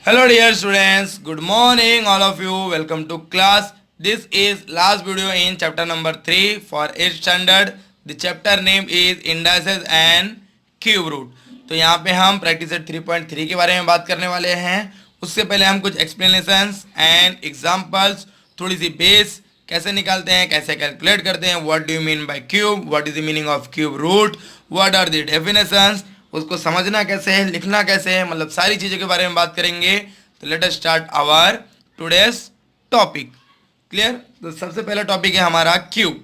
Hello dear students, good morning all of you. Welcome to class. This is last video in chapter number 3 for 8th standard. The chapter name is indices and cube root. तो यहाँ पे हम practice set 3.3 के बारे में बात करने वाले हैं. उससे पहले हम कुछ एक्सप्लेनेशंस एंड एग्जांपल्स, थोड़ी सी बेस कैसे निकालते हैं, कैसे कैलकुलेट करते हैं, what do you mean by cube, what is the meaning of cube root, what are the definitions, उसको समझना कैसे है, लिखना कैसे है, मतलब सारी चीज़ों के बारे में बात करेंगे. तो let us start our today's topic. Clear. तो सबसे पहला टॉपिक है हमारा cube.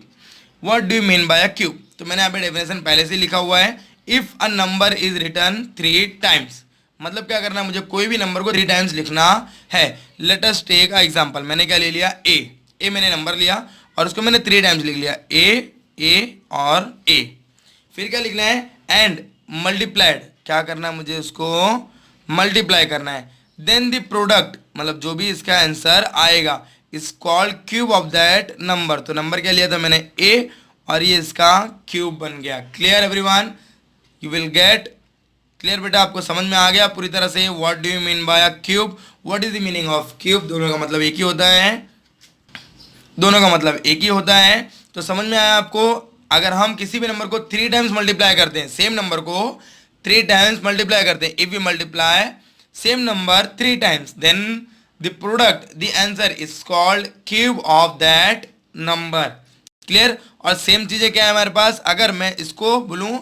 What do you mean by a cube. तो मैंने यहाँ पे डेफिनेशन पहले से लिखा हुआ है. If a number is return 3 times, मतलब क्या करना है, मुझे कोई भी नंबर को 3 टाइम्स लिखना है. Let us take a example. मैंने क्या ले लिया, ए मैंने नंबर लिया और उसको मैंने 3 टाइम्स लिख लिया, ए और ए. फिर क्या लिखना है, एंड मल्टीप्लाइड. क्या करना है, मुझे उसको मल्टीप्लाई करना है. देन द प्रोडक्ट, मतलब जो भी इसका आंसर आएगा, is called cube of that number. तो नंबर क्या लिया था मैंने, ए, और ये इसका क्यूब बन गया. Clear everyone, you will get clear. बेटा आपको समझ में आ गया पूरी तरह से. What do you mean by a cube, what is the meaning of cube. दोनों का मतलब एक ही होता है, दोनों का मतलब एक ही होता है. तो समझ में आया आपको. अगर हम किसी भी नंबर को 3 टाइम्स मल्टीप्लाई करते हैं, सेम नंबर को 3 टाइम्स मल्टीप्लाई करते हैं, if we multiply same number 3 times, then the product, the answer is called cube of that number. Clear. और सेम चीज़ें क्या है हमारे पास, अगर मैं इसको बोलूँ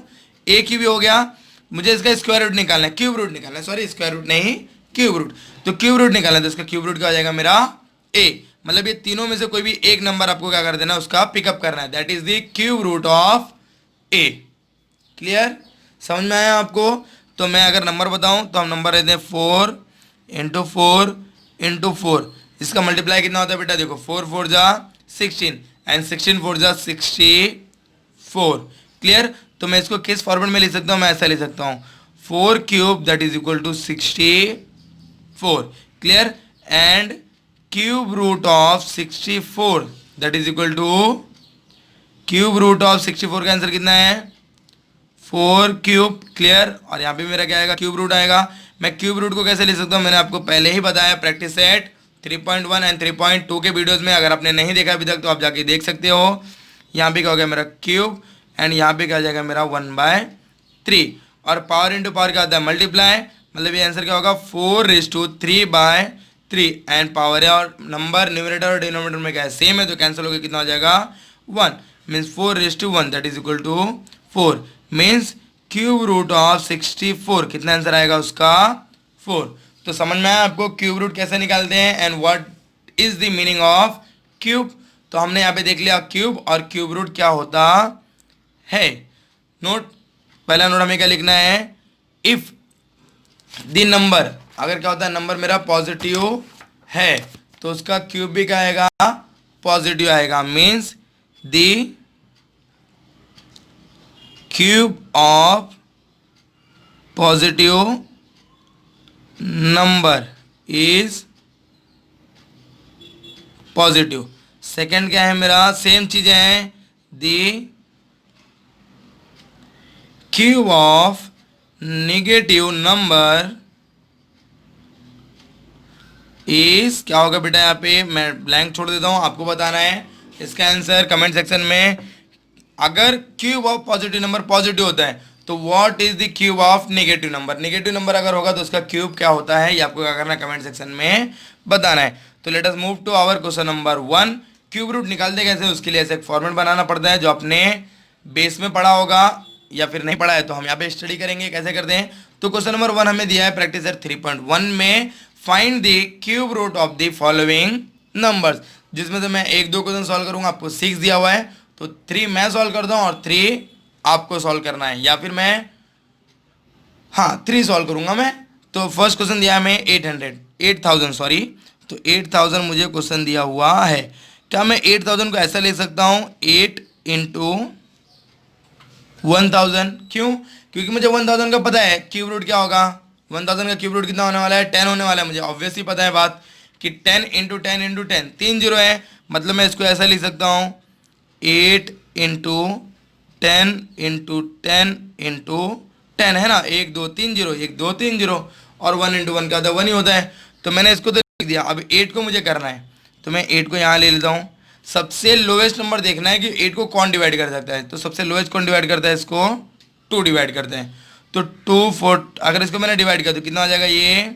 ए क्यूब हो गया, मुझे इसका स्क्वायर रूट निकालना है, क्यूब रूट निकालना है, सॉरी स्क्वायर रूट नहीं, क्यूब रूट. तो क्यूब रूट निकालना है, तो इसका क्यूब रूट क्या हो जाएगा मेरा, ए. मतलब ये तीनों में से कोई भी एक नंबर आपको क्या कर देना, उसका पिकअप करना है. That is the cube root of a. Clear. समझ में आया आपको. तो मैं अगर नंबर बताऊं तो हम नंबर लेते हैं 4 इंटू 4 इंटू 4. इसका मल्टीप्लाई कितना होता है बेटा, देखो 4 4 जा 16 एंड 16 4 जा 64. क्लियर. तो मैं इसको किस फॉर्मेट में लिख सकता हूँ, मैं ऐसा लिख सकता हूँ 4 cube that is equal to 64. Clear. And cube root of 64 that is equal to, cube root of 64 का आंसर कितना है, 4 क्यूब. क्लियर. और यहाँ पे मेरा क्या आएगा, क्यूब रूट आएगा. मैं क्यूब रूट को कैसे लिख सकता हूँ, मैंने आपको पहले ही बताया प्रैक्टिस सेट 3.1 एंड 3.2 के वीडियोस में. अगर आपने नहीं देखा अभी तक तो आप जाके देख सकते हो. यहाँ पे क्या हो गया मेरा क्यूब, एंड यहाँ पे क्या आ जाएगा मेरा 1/3. और पावर इंटू पावर क्या होता है, मल्टीप्लाई. मतलब ये आंसर क्या होगा, 4/3/3. एंड पावर है और नंबर न्यूमरेटर और डिनोमिनेटर में क्या है, सेम है, तो कैंसिल होकर कितना हो जाएगा, 1. Means 4/1 that is equal to 4. Means cube root of 64, कितना आंसर आएगा उसका, 4. तो समझ में आया आपको क्यूब रूट कैसे निकालते हैं and what is the meaning of cube. तो हमने यहाँ पे देख लिया क्यूब और क्यूब रूट क्या होता है. नोट, पहला नोट हमें क्या लिखना है, इफ द नंबर, अगर क्या होता है नंबर मेरा पॉजिटिव है तो उसका क्यूब भी क्या आएगा, पॉजिटिव आएगा. Means the cube of positive number is positive. Second क्या है मेरा, सेम चीजें हैं, the cube of negative number is, क्या होगा बेटा, यहाँ पे मैं ब्लैंक छोड़ देता हूँ, आपको बताना है इसका आंसर कमेंट सेक्शन में. अगर cube of positive number positive होता है तो what is the cube of negative number. Negative number अगर होगा तो उसका क्यूब क्या होता है, ये आपको क्या करना है, कमेंट सेक्शन में बताना है. तो let us move to our question number 1. Cube root निकालते कैसे, उसके लिए ऐसे एक फॉर्मेट बनाना पड़ता है जो अपने बेस में पढ़ा होगा, या फिर नहीं पढ़ा है तो हम यहाँ पे स्टडी करेंगे कैसे करते हैं. तो क्वेश्चन नंबर 1 हमें दिया है प्रैक्टिस सेट 3.1 में, find the cube root of the following numbers. जिसमें से मैं 1-2 क्वेश्चन सॉल्व करूंगा, आपको 6 दिया हुआ है तो 3 मैं सॉल्व करता हूँ और 3 आपको सॉल्व करना है, या फिर मैं 3 सॉल्व करूंगा मैं. तो फर्स्ट क्वेश्चन दिया है हमें 8000 सॉरी. तो 8000 मुझे क्वेश्चन दिया हुआ है. क्या मैं 8000 को ऐसा ले सकता हूँ, 8 इंटू 1000. क्यों, क्योंकि मुझे 1000 का पता है क्यूब रूट क्या होगा. 1000 का क्यूब रूट कितना होने वाला है, 10 होने वाला है. मुझे ऑब्वियसली पता है बात कि 10 इंटू 10 इंटू 10, 3 जीरो है. मतलब मैं इसको ऐसा लिख सकता हूँ 8 इंटू 10 इंटू 10 इंटू 10, है ना, 1 2 3 0, 1 2 3 0, और 1 इंटू 1 का होता है 1 ही होता है. तो मैंने इसको तो लिख दिया। अब 8 को मुझे करना है, तो मैं 8 को यहाँ ले लेता हूँ। सबसे लोवेस्ट नंबर देखना है कि 8 को कौन डिवाइड कर सकता है। तो सबसे लोवेस्ट कौन डिवाइड करता है, इसको 2 डिवाइड करते हैं। तो 2 4, अगर इसको मैंने डिवाइड किया तो कितना हो जाएगा, ये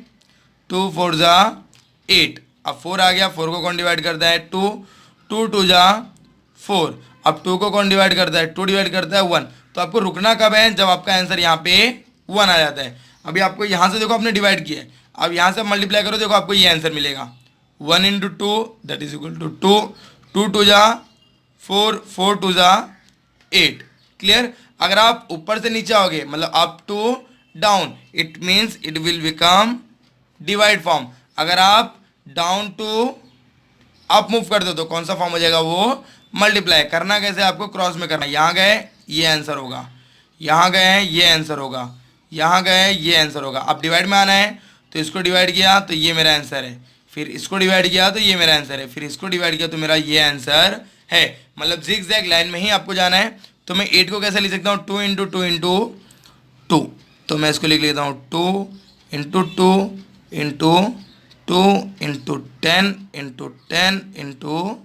2 4 जा 8। अब 4 आ गया, 4 को कौन डिवाइड करता है, 2 2 2 जा 4। अब 2 को कौन डिवाइड करता है, 2 डिवाइड करता है 1। तो आपको रुकना कब है, जब आपका आंसर यहाँ पे 1 आ जाता है। अभी आपको यहाँ से देखो आपने डिवाइड किया है, अब यहाँ से मल्टीप्लाई करो, देखो आपको ये आंसर मिलेगा 1 into 2 that is equal to 2 2 2 जा 4 4 2 जा 8। क्लियर। अगर आप ऊपर से नीचे आओगे मतलब up to down, it means it will become divide form. अगर आप डाउन टू अप मूव कर दो तो कौन सा फॉर्म हो जाएगा, वो मल्टीप्लाई। करना कैसे, आपको क्रॉस में करना है। यहाँ गए ये आंसर होगा, यहाँ गए हैं ये आंसर होगा, यहाँ गए ये आंसर होगा। अब डिवाइड में आना है तो इसको डिवाइड किया तो ये मेरा आंसर है, फिर इसको डिवाइड किया तो ये मेरा आंसर है, फिर इसको डिवाइड किया तो मेरा ये आंसर है। मतलब जिगजैग लाइन में ही आपको जाना है। तो मैं 8 को कैसे लिख सकता हूँ, 2 इंटू 2 इंटू 2। तो मैं इसको लिख लेता हूँ 2 into 2 into 2 into 10 into 10 into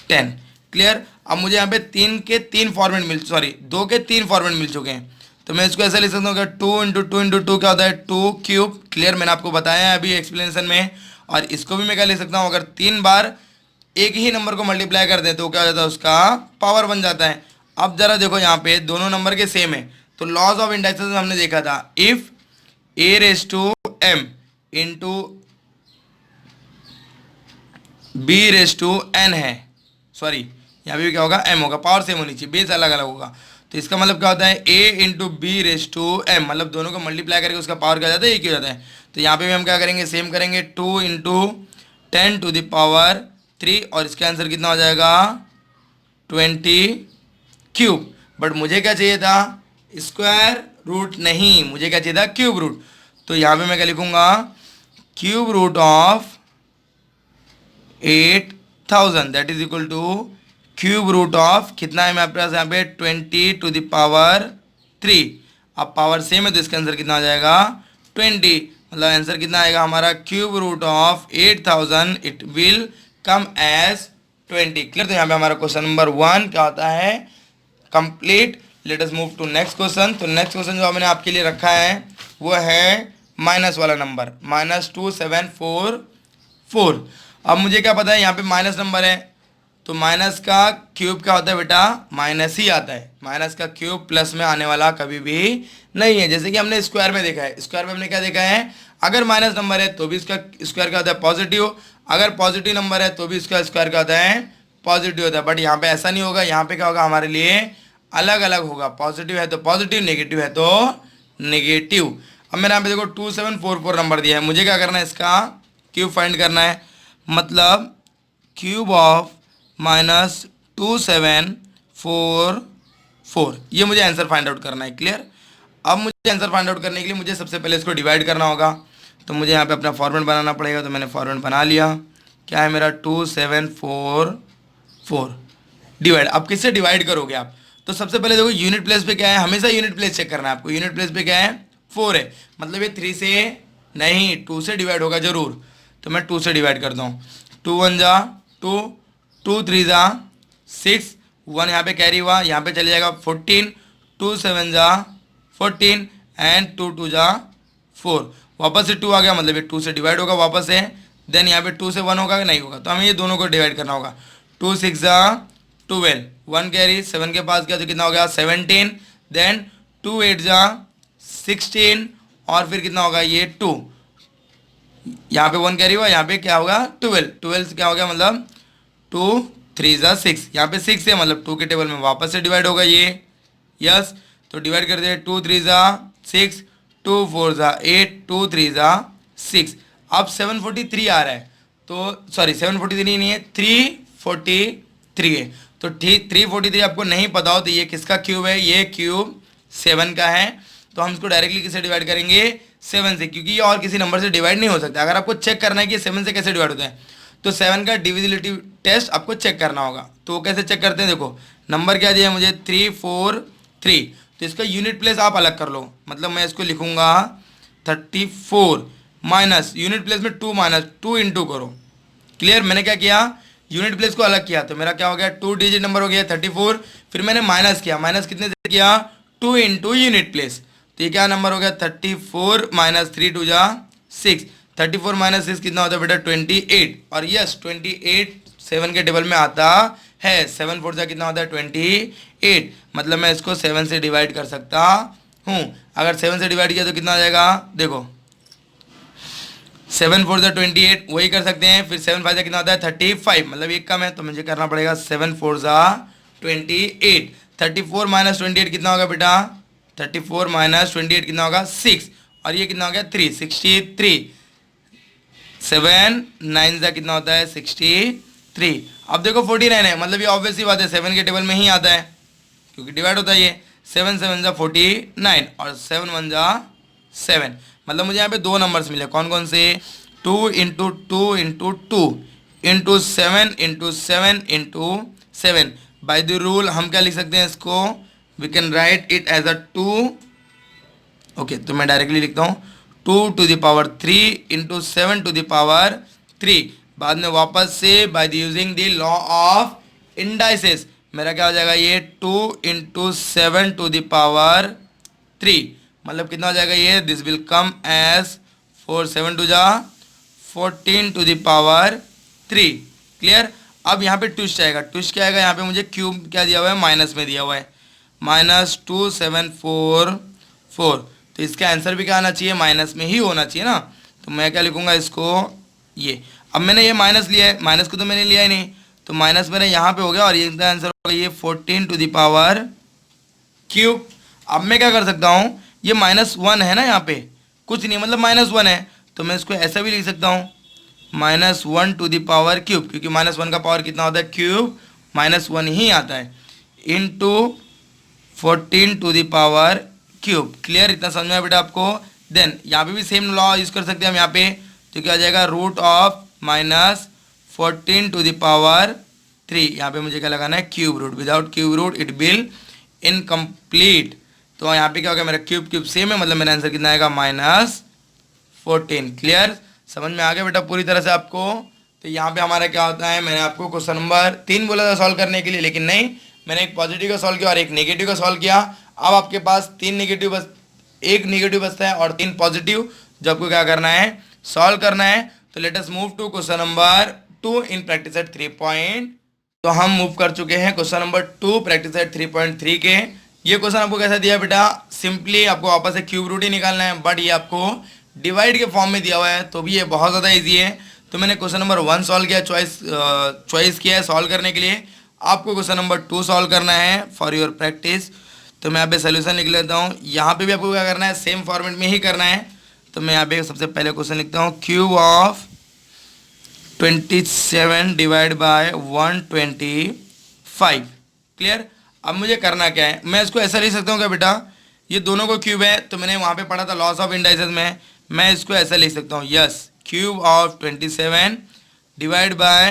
10। Clear. अब मुझे यहाँ पे 3 के 3 फॉर्मेट मिल, सॉरी 2 के 3 फॉर्मेट मिल चुके हैं। तो मैं इसको ऐसा लिख सकता हूँ कि 2 इंटू 2 इंटू 2 क्या होता है, 2 क्यूब। क्लियर, मैंने आपको बताया है अभी एक्सप्लेनेशन में। और इसको भी मैं क्या लिख सकता हूँ, अगर 3 बार एक ही नंबर को मल्टीप्लाई कर दें तो क्या हो जाता है, उसका पावर बन जाता है। अब जरा देखो यहाँ पे दोनों नंबर के सेम है, तो लॉज ऑफ इंडक्सेस में हमने देखा था, if a raise to m into b raise to n है, सॉरी यहाँ पे भी क्या होगा, m होगा, पावर सेम होनी चाहिए, बेस अलग अलग होगा। तो इसका मतलब क्या होता है, a into b raise to m, मतलब दोनों को मल्टीप्लाई करके उसका पावर क्या हो जाता है, एक ही हो जाता है। तो यहाँ पे भी हम क्या करेंगे, सेम करेंगे, 2 इंटू 10 टू द पावर 3, और इसका आंसर कितना हो जाएगा 20 क्यूब। बट मुझे क्या चाहिए था, स्क्वायर रूट नहीं, मुझे क्या चाहिए था, क्यूब रूट। तो यहाँ पे मैं क्या लिखूंगा, cube root of 8000 that is equal to cube root of कितना है मेरे पास यहाँ पे 20 टू द पावर 3। अब पावर सेम है तो इसका आंसर कितना आ जाएगा 20, मतलब आंसर कितना आएगा हमारा, cube root of 8000 it will come as 20। Clear. तो यहाँ पे हमारा क्वेश्चन नंबर 1 क्या होता है, complete. Let us move to next question. तो नेक्स्ट क्वेश्चन जो मैंने आपके लिए रखा है वो है माइनस वाला नंबर, -2744। अब मुझे क्या पता है, यहाँ पे माइनस नंबर है तो माइनस का क्यूब क्या होता है बेटा, माइनस ही आता है। माइनस का क्यूब प्लस में आने वाला कभी भी नहीं है। जैसे कि हमने स्क्वायर में देखा है, स्क्वायर में हमने क्या देखा है, अगर माइनस नंबर है तो भी इसका स्क्वायर क्या होता है, पॉजिटिव। अगर पॉजिटिव नंबर है तो भी इसका स्क्वायर क्या होता है, पॉजिटिव होता है। बट यहाँ पे ऐसा नहीं होगा, यहाँ पे क्या होगा, हमारे लिए अलग अलग होगा। पॉजिटिव है तो पॉजिटिव, नेगेटिव है तो नेगेटिव। अब मेरे यहाँ पे देखो 2744 नंबर दिया है, मुझे क्या करना है, इसका क्यूब फाइंड करना है। मतलब क्यूब ऑफ -2744, ये मुझे आंसर फाइंड आउट करना है। क्लियर। अब मुझे आंसर फाइंड आउट करने के लिए मुझे सबसे पहले इसको डिवाइड करना होगा। तो मुझे यहाँ पे अपना फॉर्मेट बनाना पड़ेगा। तो मैंने फॉर्मेट बना लिया, क्या है मेरा 2744 डिवाइड। अब किससे डिवाइड करोगे आप, तो सबसे पहले देखो यूनिट प्लेस पे क्या है, हमेशा यूनिट प्लेस चेक करना है आपको। यूनिट प्लेस पे क्या है, 4 है, मतलब ये 3 से नहीं 2 से डिवाइड होगा जरूर। तो मैं 2 से डिवाइड करता हूँ, 2 1 जा 2, 2 3 जा 6, 1 यहाँ पे कैरी हुआ, यहाँ पे चले जाएगा 14, 2 7 जा 14 एंड 2 2 जा 4, वापस से 2 आ गया, मतलब ये 2 से डिवाइड होगा वापस से। देन यहाँ पे 2 से 1 होगा कि नहीं होगा, तो हमें ये दोनों को डिवाइड करना होगा। 2 6 जा 12, 1 कैरी 7 के पास गया तो कितना हो गया 17। देन 2 8 जा 16 और फिर कितना होगा ये 2, यहाँ पे 1 कैरी हुआ, यहाँ पे क्या होगा 12, 12 से क्या हो गया, मतलब 2 3 जा 6, यहाँ पे 6 है मतलब 2 के टेबल में वापस से डिवाइड होगा ये। यस, तो डिवाइड कर दिया, 2 3 जा 6, 2 4 जा 8, 2 3 जा 6। अब 743 आ रहा है, तो सॉरी 743 नहीं है, 343 है। तो ठीक 343 आपको नहीं पता हो तो ये किसका क्यूब है, ये क्यूब 7 का है। तो हम इसको डायरेक्टली किससे डिवाइड करेंगे, 7 से, क्योंकि ये और किसी नंबर से डिवाइड नहीं हो सकता। अगर आपको चेक करना है कि 7 से कैसे डिवाइड होता है, तो 7 का डिविजिबिलिटी टेस्ट आपको चेक करना होगा। तो कैसे चेक करते हैं, देखो नंबर क्या दिया है मुझे 343, तो इसका यूनिट प्लेस आप अलग कर लो। मतलब मैं इसको लिखूंगा 34 माइनस यूनिट प्लेस में 2 माइनस 2 इंटू करो। क्लियर, मैंने क्या किया, यूनिट प्लेस को अलग किया, तो मेरा क्या हो गया, 2 डिजिट नंबर हो गया 34। फिर मैंने माइनस किया, माइनस कितने से किया, 2 इंटू यूनिट प्लेस, तो ये क्या नंबर हो गया 34 माइनस 3 2 जा 6। 34 माइनस 6 कितना होता है बेटा 28। और यस 28 7 के टेबल में आता है। 7 4 जा कितना होता है 28। मतलब मैं इसको 7 से डिवाइड कर सकता हूँ। अगर 7 से डिवाइड किया तो कितना आ जाएगा, देखो 7 4 जा 28, वही कर सकते हैं। फिर 7 5 जा कितना होता है 35, मतलब एक कम है तो मुझे करना पड़ेगा 7 4 जा 28। 34 माइनस 28 कितना होगा बेटा, 34 माइनस 28 कितना होगा 6, और ये कितना हो गया 3 63। 7 9 जा कितना होता है 63। अब देखो 49 है, मतलब ये ऑब्वियस ही बात है 7 के टेबल में ही आता है क्योंकि डिवाइड होता है ये। 7 7 जा 49 और 7 1 जा 7, मतलब मुझे यहाँ पे दो नंबर्स मिले, कौन कौन से, 2 into 2 into 2 into 7 into 7 into 7। By the rule हम क्या लिख सकते हैं इसको, we can write it as a 2। Okay, तो मैं डायरेक्टली लिखता हूँ 2 to the power 3 into 7 to the power 3। बाद में वापस से by the using the law of indices मेरा क्या हो जाएगा, ये 2 इंटू 7 टू द पावर 3, मतलब कितना हो जाएगा ये, दिस विल कम एज 4 7 2 जा 14 टू द पावर 3। क्लियर। अब यहाँ पे ट्विस्ट आएगा, ट्विस्ट क्या आएगा, यहाँ पे मुझे क्यूब क्या दिया हुआ है, माइनस में दिया हुआ है, -2744। तो इसका आंसर भी क्या आना चाहिए, माइनस में ही होना चाहिए ना। तो मैं क्या लिखूँगा इसको, ये अब मैंने ये माइनस लिया है, माइनस को तो मैंने लिया ही नहीं, तो माइनस मेरा यहाँ पे हो गया और ये इसका आंसर होगा ये 14 टू द पावर क्यूब। अब मैं क्या कर सकता हूँ, ये -1 है ना यहाँ पे, कुछ नहीं मतलब -1 है, तो मैं इसको ऐसा भी लिख सकता हूँ -1 टू द पावर क्यूब, क्योंकि -1 का पावर कितना होता है क्यूब, -1 ही आता है, into 14 to the power cube. Clear, इतना समझ में आया बेटा आपको। देन यहाँ पे भी सेम लॉ यूज कर सकते हैं हम यहाँ पे, तो क्या आ जाएगा root of -14 to the power 3। यहाँ पे मुझे क्या लगाना है, cube root, without cube root it will incomplete. तो यहाँ पे क्या हो गया, मेरा क्यूब क्यूब सेम है, मतलब मेरा आंसर कितना आएगा -14। क्लियर, समझ में आ गया बेटा पूरी तरह से आपको। तो यहाँ पे हमारा क्या होता है, मैंने आपको क्वेश्चन नंबर 3 बोला था सॉल्व करने के लिए, लेकिन नहीं, मैंने एक पॉजिटिव का सॉल्व किया और एक नेगेटिव का सॉल्व किया। अब आपके पास 3 नेगेटिव बस, एक नेगेटिव बचता है और 3 पॉजिटिव, जो आपको क्या करना है, सॉल्व करना है। तो let us move to question number 2 in practice set 3 तो हम मूव कर चुके हैं क्वेश्चन नंबर 2 प्रैक्टिस सेट 3.3 के। ये क्वेश्चन आपको कैसा दिया बेटा, सिंपली आपको वापस से क्यूब रूट ही निकालना है, बट ये आपको डिवाइड के फॉर्म में दिया हुआ है, तो भी ये बहुत ज़्यादा इजी है। तो मैंने क्वेश्चन नंबर 1 सॉल्व किया, चॉइस किया है सॉल्व करने के लिए। आपको क्वेश्चन नंबर 2 सॉल्व करना है फॉर योर प्रैक्टिस। तो मैं यहाँ पे सोल्यूशन लिख लेता हूँ, यहाँ पे भी आपको क्या करना है, सेम फॉर्मेट में ही करना है। तो मैं यहाँ पे सबसे पहले क्वेश्चन लिखता हूँ, cube of 27 divide by 125। Clear. अब मुझे करना क्या है, मैं इसको ऐसा लिख सकता हूँ क्या बेटा, ये दोनों को क्यूब है, तो मैंने वहाँ पे पढ़ा था लॉस ऑफ इंडाइसेस में, मैं इसको ऐसा लिख सकता हूँ, yes cube of 27 divide by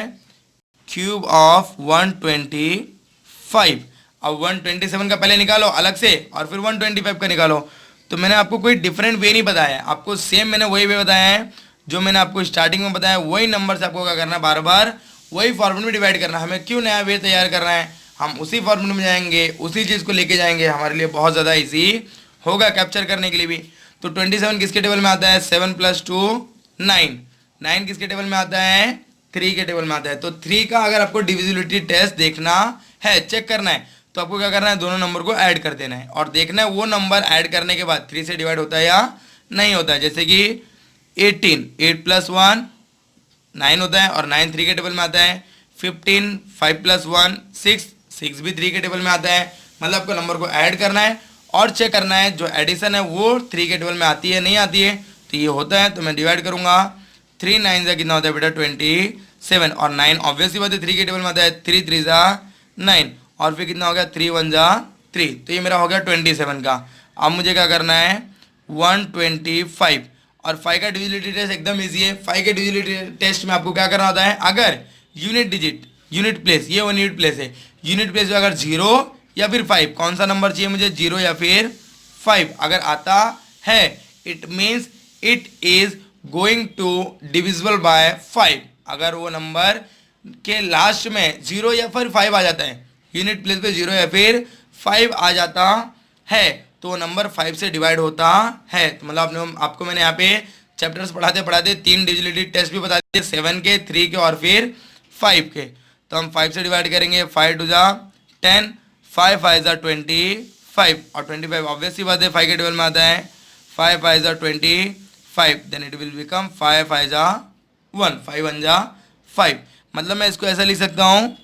cube of 125। अब 127 का पहले निकालो अलग से और फिर 125 का निकालो। तो मैंने आपको कोई डिफरेंट वे नहीं बताया है, आपको सेम मैंने वही वे बताया है जो मैंने आपको स्टार्टिंग में बताया, वही नंबर से आपको क्या करना है, बार बार वही फॉर्मूले में डिवाइड करना है। हमें क्यों नया वे तैयार करना है, हम उसी फॉर्मूले में जाएंगे, उसी चीज़ को लेके जाएंगे, हमारे लिए बहुत ज़्यादा ईजी होगा कैप्चर करने के लिए भी। तो 27 किसके टेबल में आता है, 7 + 2 9। 9 किसके टेबल में आता है, 3 के टेबल में आता है। तो 3 का अगर आपको डिविजिबिलिटी टेस्ट देखना है, चेक करना है, तो आपको क्या करना है, दोनों नंबर को ऐड कर देना है और देखना है वो नंबर ऐड करने के बाद 3 से डिवाइड होता है या नहीं होता है। जैसे कि 18, 8 + 1 9 होता है और 9 3 के टेबल में आता है। 15, 5 + 1 6, 6 भी 3 के टेबल में आता है। मतलब आपको नंबर को ऐड करना है और चेक करना है जो एडिशन है वो 3 के टेबल में आती है नहीं आती है। तो ये होता है तो मैं डिवाइड करूँगा, 3 9 से कितना होता है बेटा 27 और 9 ऑब्वियसली बात है 3 के टेबल में आता है, 3 3 = 9 और फिर कितना हो गया 3 1 = 3। तो ये मेरा हो गया 27 का। अब मुझे क्या करना है 125 और 5 का डिविजिबिलिटी टेस्ट एकदम इजी है। 5 के डिविजिबिलिटी टेस्ट में आपको क्या करना होता है, अगर यूनिट डिजिट यूनिट प्लेस, ये 1 यूनिट प्लेस है, यूनिट प्लेस में अगर 0 या फिर 5, कौन सा नंबर चाहिए मुझे, 0 या फिर 5 अगर आता है, it means it is going to divisible by 5, अगर वो नंबर के लास्ट में 0 या फिर 5 आ जाता है, यूनिट प्लेस पे 0 या फिर 5 आ जाता है, तो वो नंबर 5 से डिवाइड होता है। तो मतलब आपको मैंने यहाँ पे चैप्टर्स पढ़ाते पढ़ाते 3 डिजिटलिटी टेस्ट भी बता दिए, 7 के, 3 के और फिर 5 के। तो हम 5 से डिवाइड करेंगे, 5 टू जा 10, 5 5 जा 25, और 25 ऑब्वियसली बात है 5 के टेबल में आता है, 5 5 जा 25, देन इट विल बिकम 5 5 जा 1, 5 1 जा 5। मतलब मैं इसको ऐसा लिख सकता हूँ,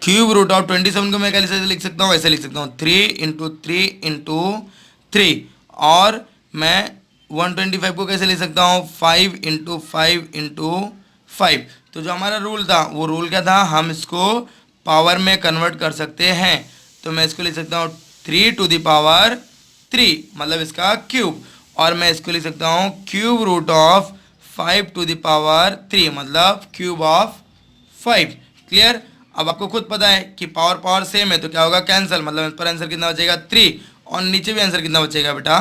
क्यूब रूट ऑफ 27 को मैं कैसे लिख सकता हूँ, ऐसे लिख सकता हूँ 3 इंटू 3 इंटू 3, और मैं 125 को कैसे लिख सकता हूँ, 5 इंटू 5 इंटू 5। तो जो हमारा रूल था वो रूल क्या था, हम इसको पावर में कन्वर्ट कर सकते हैं। तो मैं इसको लिख सकता हूँ 3 टू द पावर 3, मतलब इसका क्यूब, और मैं इसको लिख सकता हूँ cube root of 5 to the power 3, मतलब क्यूब ऑफ 5। क्लियर। अब आपको खुद पता है कि पावर पावर सेम है तो क्या होगा, कैंसिल, मतलब इस पर आंसर कितना बचेगा 3, और नीचे भी आंसर कितना बचेगा बेटा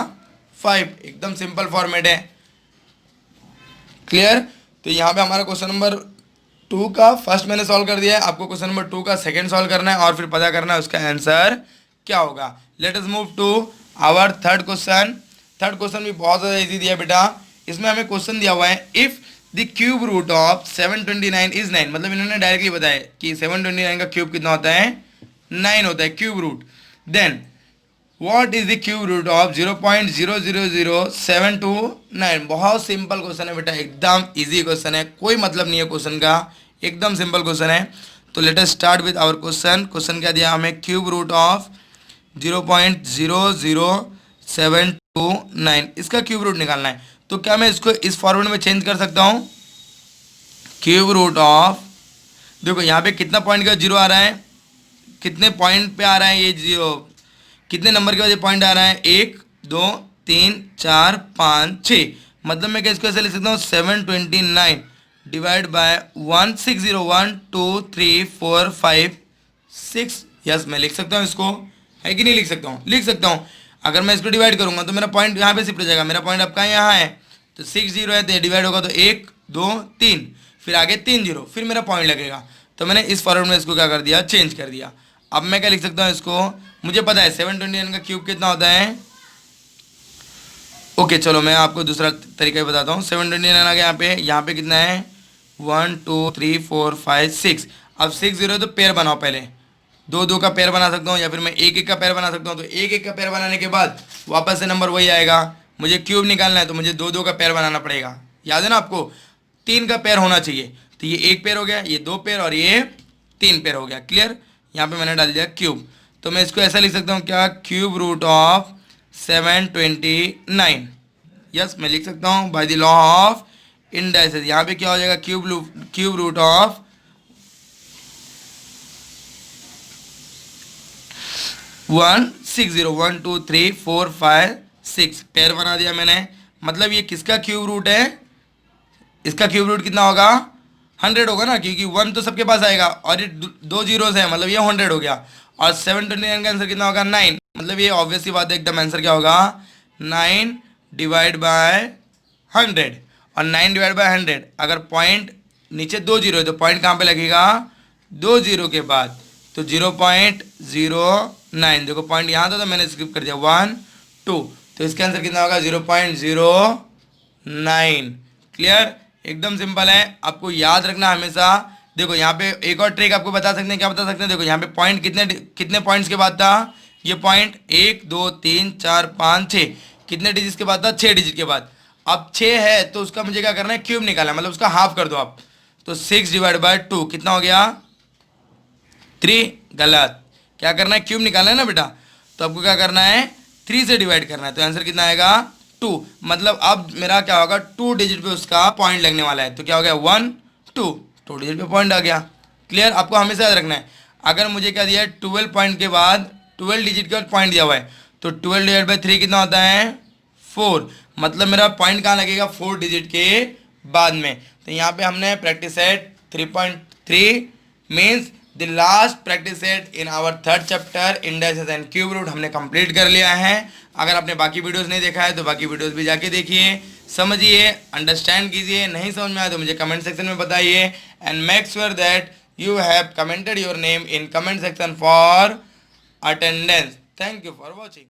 5। एकदम सिंपल फॉर्मेट है। क्लियर। तो यहाँ पे हमारा क्वेश्चन नंबर 2 का फर्स्ट मैंने सॉल्व कर दिया है, आपको क्वेश्चन नंबर 2 का सेकंड सॉल्व करना है और फिर पता करना है उसका आंसर क्या होगा। Let us move to our third question. Third question भी बहुत ज़्यादा इजी दिया बेटा। इसमें हमें क्वेश्चन दिया हुआ है, if the cube root of 729 is 9, मतलब इन्होंने डायरेक्टली बताया कि 729 का क्यूब कितना होता है, 9 होता है cube root. Then what is the cube root of 0.000729। बहुत सिंपल क्वेश्चन है बेटा, एकदम इजी क्वेश्चन है, कोई मतलब नहीं है क्वेश्चन का, एकदम सिंपल क्वेश्चन है। तो let us start with our question. Question क्या दिया हमें, क्यूब रूट ऑफ 0.00729, इसका क्यूब रूट निकालना है। तो क्या मैं इसको इस फॉर्मेट में चेंज कर सकता हूँ, क्यूब रूट ऑफ, देखो यहाँ पे कितना पॉइंट का जीरो आ रहा है, कितने पॉइंट पे आ रहा है ये जीरो, कितने नंबर के बाद ये पॉइंट आ रहा है, 1 2 3 4 5 6, मतलब मैं क्या इसको ऐसे लिख सकता हूँ 729 डिवाइड बाय 160, 1 2 3 4 5 6। यस मैं लिख सकता हूँ इसको, है कि नहीं लिख सकता हूँ, लिख सकता हूँ। अगर मैं इसको डिवाइड करूंगा तो मेरा पॉइंट यहाँ पे शिफ्ट हो जाएगा, मेरा पॉइंट आपका यहाँ है, तो 6 0 है तो ये डिवाइड होगा तो 1 2 3, फिर आगे 3 0, फिर मेरा पॉइंट लगेगा। तो मैंने इस फॉर्मेट में इसको क्या कर दिया, चेंज कर दिया। अब मैं क्या लिख सकता हूँ इसको, मुझे पता है 729 का क्यूब कितना होता है। ओके चलो मैं आपको दूसरा तरीका भी बताता हूँ। 729 आ गया यहाँ पे कितना है, 1 2 3 4 5 6। अब 6 0 है तो पेयर बनाओ, पहले 2 2 का पेयर बना सकता हूँ या फिर मैं 1 1 का पेयर बना सकता हूँ। तो 1 1 का पेयर बनाने के बाद वापस से नंबर वही आएगा, मुझे क्यूब निकालना है तो मुझे 2 2 का पेयर बनाना पड़ेगा। याद है ना आपको, 3 का पेयर होना चाहिए। तो ये 1 पेयर हो गया, ये 2 पेयर और ये 3 पेयर हो गया। क्लियर। यहाँ पे मैंने डाल दिया क्यूब। तो मैं इसको ऐसा लिख सकता हूँ क्या, क्यूब रूट ऑफ 729। यस मैं लिख सकता हूँ by the law of indices. यहाँ पे क्या हो जाएगा, क्यूब रूट ऑफ 160, 1 2 3 4 5 6 पेयर बना दिया मैंने। मतलब ये किसका क्यूब रूट है, इसका क्यूब रूट कितना होगा, 100 होगा ना, क्योंकि 1 तो सबके पास आएगा और ये 2 जीरोस है, मतलब ये 100 हो गया। और 729 का आंसर कितना होगा, 9, मतलब ये ऑब्वियसली बात है एकदम, आंसर क्या होगा 9 डिवाइड बाय 100। और 9 डिवाइड बाय 100, अगर पॉइंट नीचे 2 जीरो है तो पॉइंट कहाँ पे लगेगा, 2 जीरो के बाद, तो 0.09। देखो पॉइंट यहाँ था तो मैंने स्किप कर दिया 1 2, तो इसका आंसर कितना होगा 0.09। क्लियर। एकदम सिंपल है, आपको याद रखना हमेशा। देखो यहाँ पे एक और ट्रिक आपको बता सकते हैं, क्या बता सकते हैं, देखो यहाँ पे पॉइंट कितने पॉइंट्स के बाद था, ये पॉइंट 1 2 3 4 5 6, कितने डिजिट के बाद था, 6 डिजिट के बाद। अब 6 है तो उसका मुझे क्या करना है, क्यूब निकालना है, मतलब उसका हाफ कर दो आप। तो 6 डिवाइड बाय 2 कितना हो गया, 3। गलत, क्या करना है, क्यूब निकालना है ना बेटा, तो आपको क्या करना है, 3 से डिवाइड करना है। तो आंसर कितना आएगा 2, मतलब अब मेरा क्या होगा, 2 डिजिट पे उसका पॉइंट लगने वाला है। तो क्या हो गया 1 2 डिजिट पे पॉइंट आ गया। क्लियर। आपको हमेशा याद रखना है, अगर मुझे क्या दिया है 12 पॉइंट के बाद 12 डिजिट के बाद पॉइंट दिया हुआ है, तो 12 डिवाइड बाई 3 कितना होता है 4, मतलब मेरा पॉइंट कहाँ लगेगा, 4 डिजिट के बाद में। तो यहाँ पे हमने practice set 3.3 means the last practice set in our third chapter indices and cube root हमने कंप्लीट कर लिया है। अगर आपने बाकी वीडियोस नहीं देखा है तो बाकी वीडियोस भी जाके देखिए, समझिए, अंडरस्टैंड कीजिए। नहीं समझ में आया तो मुझे कमेंट सेक्शन में बताइए and make sure that you have commented your name in comment section for attendance. Thank you for watching.